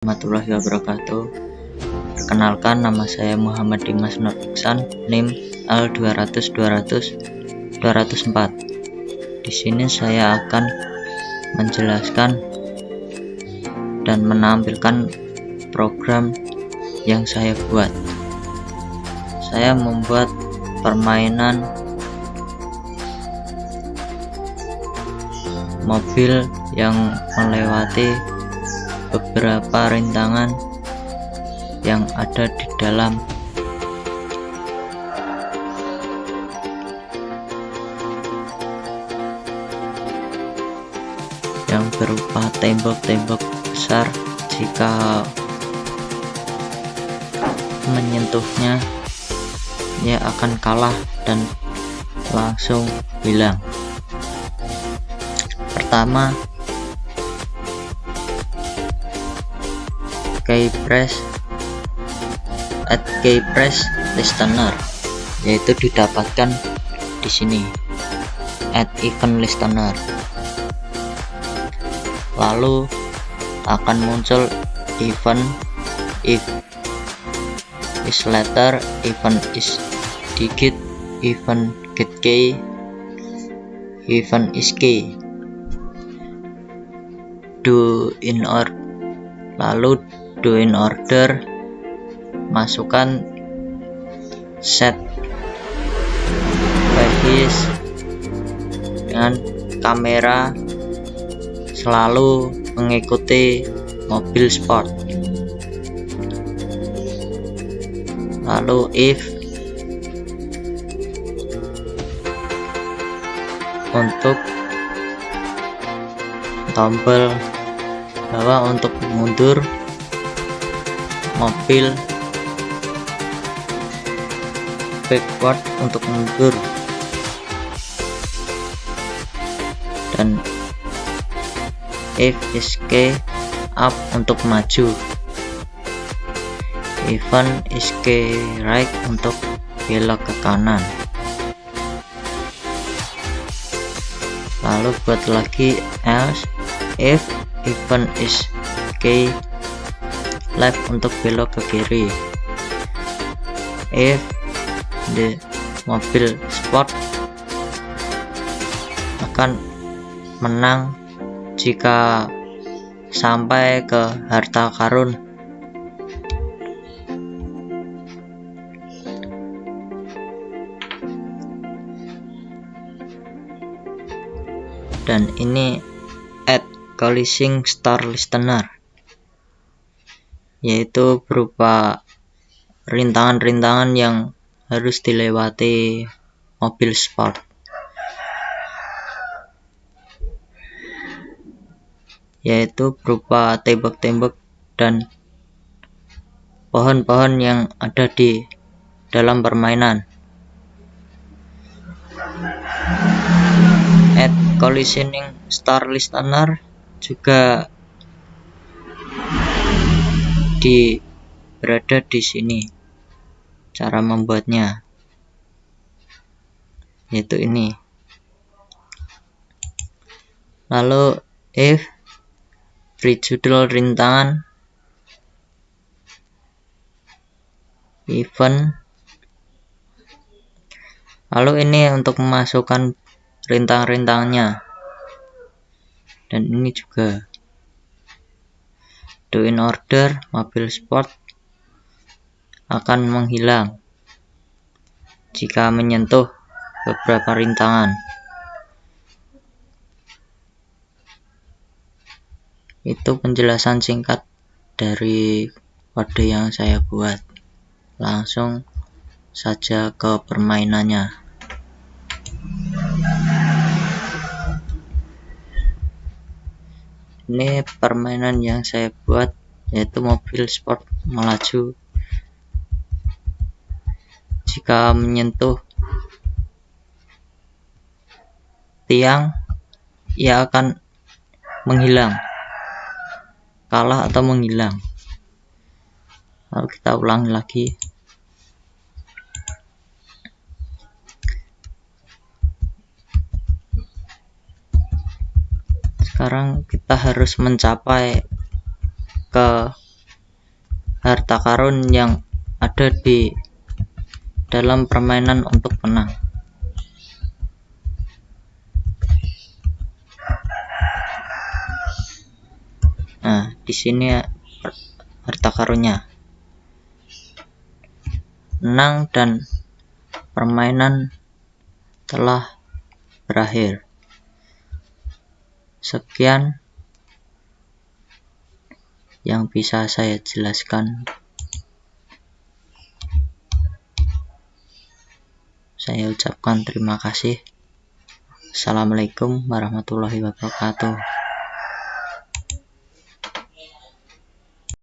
Warahmatullahi wabarakatuh. Perkenalkan, nama saya Muhammad Dimas Nur Iksan, NIM L200200204. Di sini saya akan menjelaskan dan menampilkan program yang saya buat. Saya membuat permainan mobil yang melewati beberapa rintangan yang ada di dalam yang berupa tembok-tembok besar. Jika menyentuhnya, ia akan kalah dan langsung hilang. Pertama, keypress listener, yaitu didapatkan di sini, add event listener. Lalu akan muncul event if is letter, event is digit, event get key, event is key. Lalu do in order, masukkan set face dengan kamera selalu mengikuti mobil sport. Lalu if untuk tombol bawah untuk mundur, mobil backward untuk mundur, dan if is key up untuk maju, event is key right untuk belok ke kanan. Lalu buat lagi else if event is key left untuk belok ke kiri. If the mobil sport akan menang jika sampai ke harta karun. Dan ini add collision star listener, yaitu berupa rintangan-rintangan yang harus dilewati mobil sport, yaitu berupa tembok-tembok dan pohon-pohon yang ada di dalam permainan. Add collisioning star listener juga berada di sini. Cara membuatnya yaitu ini. Lalu if beri judul rintangan event. Lalu ini untuk memasukkan rintang-rintangnya, dan ini juga do in order, mobil sport akan menghilang jika menyentuh beberapa rintangan. Itu penjelasan singkat dari kode yang saya buat. Langsung saja ke permainannya. Ini permainan yang saya buat, yaitu mobil sport melaju. Jika menyentuh tiang, ia akan menghilang, kalah atau menghilang. Lalu kita ulangi lagi. Sekarang kita harus mencapai ke harta karun yang ada di dalam permainan untuk menang. Nah, di sini harta karunnya. Menang dan permainan telah berakhir. Sekian yang bisa saya jelaskan. Saya ucapkan terima kasih. Assalamualaikum warahmatullahi wabarakatuh.